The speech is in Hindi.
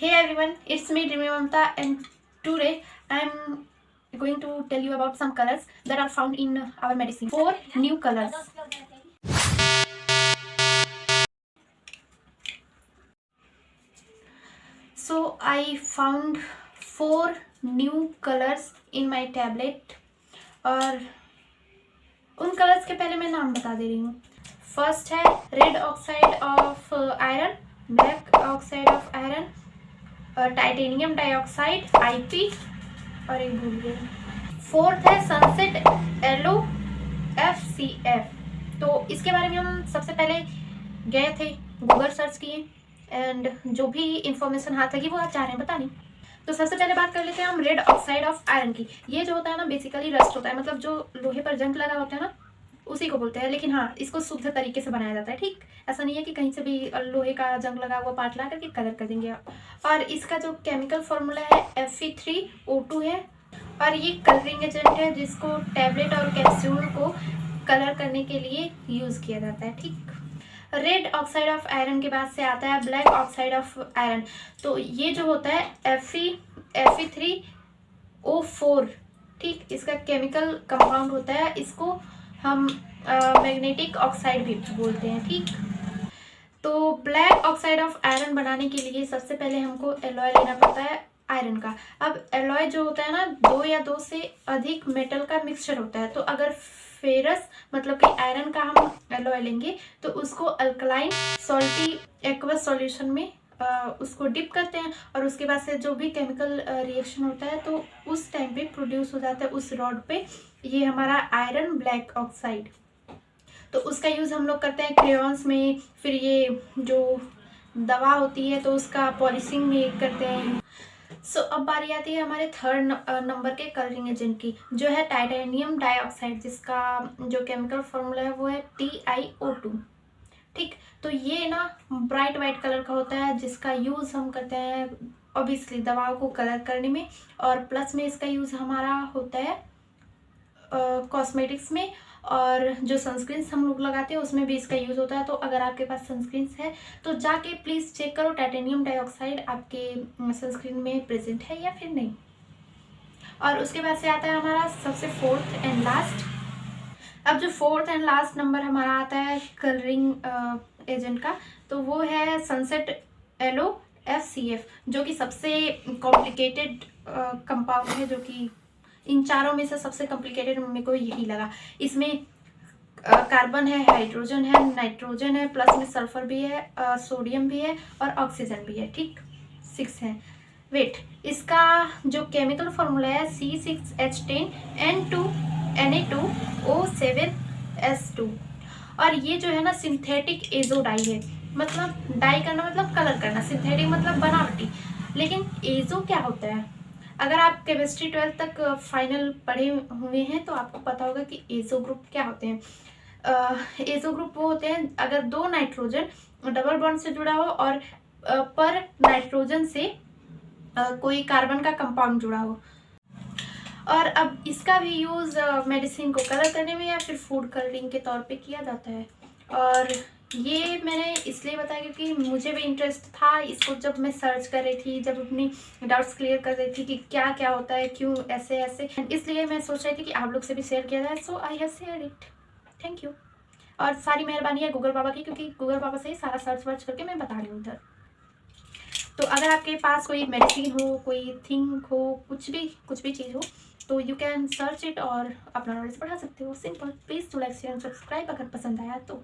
Hey everyone, it's me Dreamy Mamta, and today I'm going to tell you about some colors that are found in our medicine. 4 new colors. So I found 4 new colors in my tablet और उन कलर्स के पहले मैं नाम बता दे रही हूँ. फर्स्ट है red oxide of iron, black oxide of iron, titanium dioxide IP और एक भूल गई. फोर्थ है सनसेट येलो FCF. तो इसके बारे में हम सबसे पहले गए थे, गूगल सर्च किए एंड जो भी इंफॉर्मेशन हाथ लगी वो आप चाह रहे हैं बतानी. तो सबसे पहले बात कर लेते हैं हम रेड ऑक्साइड ऑफ आयरन की. ये जो होता है ना बेसिकली रस्ट होता है, मतलब जो लोहे पर जंग लगा होता है ना उसी को बोलते हैं. लेकिन हाँ, इसको शुद्ध तरीके से बनाया जाता है. ठीक, ऐसा नहीं है कि कहीं से भी लोहे का जंग लगा हुआ पार्ट ला करके कलर कर देंगे आप. और इसका जो केमिकल फॉर्मूला है Fe3O2 है और ये कलरिंग एजेंट है जिसको टैबलेट और कैप्सूल को कलर करने के लिए यूज किया जाता है. ठीक, रेड ऑक्साइड ऑफ आयरन के बाद से आता है ब्लैक ऑक्साइड ऑफ आयरन. तो ये जो होता है Fe3O4. ठीक, इसका केमिकल कंपाउंड होता है, इसको हम मैग्नेटिक ऑक्साइड भी बोलते हैं. ठीक, तो ब्लैक ऑक्साइड ऑफ आयरन बनाने के लिए सबसे पहले हमको एलॉय लेना पड़ता है आयरन का. अब एलॉय जो होता है ना 2 या 2 से अधिक मेटल का मिक्सचर होता है. तो अगर फेरस मतलब कि आयरन का हम एलॉय लेंगे तो उसको अल्कलाइन सॉल्टी एक्वस सॉल्यूशन में उसको डिप करते हैं और उसके बाद से जो भी केमिकल रिएक्शन होता है तो उस टाइम पे प्रोड्यूस हो जाता है उस रॉड पे ये हमारा आयरन ब्लैक ऑक्साइड. तो उसका यूज़ हम लोग करते हैं क्रेयॉन्स में, फिर ये जो दवा होती है तो उसका पॉलिशिंग में करते हैं. सो अब बारी आती है हमारे थर्ड नंबर के कलरिंग एजेंट की, जो है टाइटेनियम डाइऑक्साइड, जिसका जो केमिकल फॉर्मूला है वो है TiO2. ठीक, तो ये ना ब्राइट वाइट कलर का होता है जिसका यूज़ हम करते हैं ऑब्वियसली दवाओं को कलर करने में, और प्लस में इसका यूज़ हमारा होता है कॉस्मेटिक्स में, और जो सनस्क्रीन्स हम लोग लगाते हैं उसमें भी इसका यूज़ होता है. तो अगर आपके पास सनस्क्रीन्स है तो जाके प्लीज़ चेक करो टाइटेनियम डाइऑक्साइड आपके सनस्क्रीन में प्रेजेंट है या फिर नहीं. और उसके बाद से आता है हमारा सबसे फोर्थ एंड लास्ट. अब जो फोर्थ एंड लास्ट नंबर हमारा आता है कलरिंग एजेंट का, तो वो है सनसेट येलो FCF, जो कि सबसे कॉम्प्लिकेटेड कंपाउंड है, जो कि इन चारों में से सबसे कॉम्प्लिकेटेड मेरे को यही लगा. इसमें कार्बन है, हाइड्रोजन है, नाइट्रोजन है, प्लस में सल्फर भी है, सोडियम भी है और ऑक्सीजन भी है. ठीक, 6 है. वेट, इसका जो केमिकल फॉर्मूला है C6H10N2Na2O7S2. और ये जो है ना सिंथेटिक एजो डाई है. मतलब डाई करना मतलब कलर करना, सिंथेटिक मतलब बनावटी. लेकिन एजो क्या होता है? अगर आप केमिस्ट्री 12th तक फाइनल पढ़े हुए हैं तो आपको पता होगा कि एजो ग्रुप क्या होते हैं. एजो ग्रुप वो होते हैं अगर 2 नाइट्रोजन डबल बॉन्ड से जुड़ा हो और पर नाइट्रोजन से कोई कार्बन का कंपाउंड जुड़ा हो. और अब इसका भी यूज़ मेडिसिन को कलर करने में या फिर फूड कलरिंग के तौर पे किया जाता है. और ये मैंने इसलिए बताया क्योंकि मुझे भी इंटरेस्ट था इसको, जब मैं सर्च कर रही थी, जब अपनी डाउट्स क्लियर कर रही थी कि क्या क्या होता है, क्यों ऐसे ऐसे, इसलिए मैं सोच रही थी कि आप लोग से भी शेयर किया जाए. So I have share it. Thank you. और सारी मेहरबानी है गूगल बाबा की, क्योंकि गूगल बाबा से ही सारा सर्च वर्च करके मैं बता रही हूँ इधर. तो अगर आपके पास कोई मेडिसिन हो, कोई थिंग हो, कुछ भी चीज़ हो, तो यू कैन सर्च इट और अपना नॉलेज बढ़ा सकते हो. Simple. Please to like share and subscribe अगर पसंद आया तो.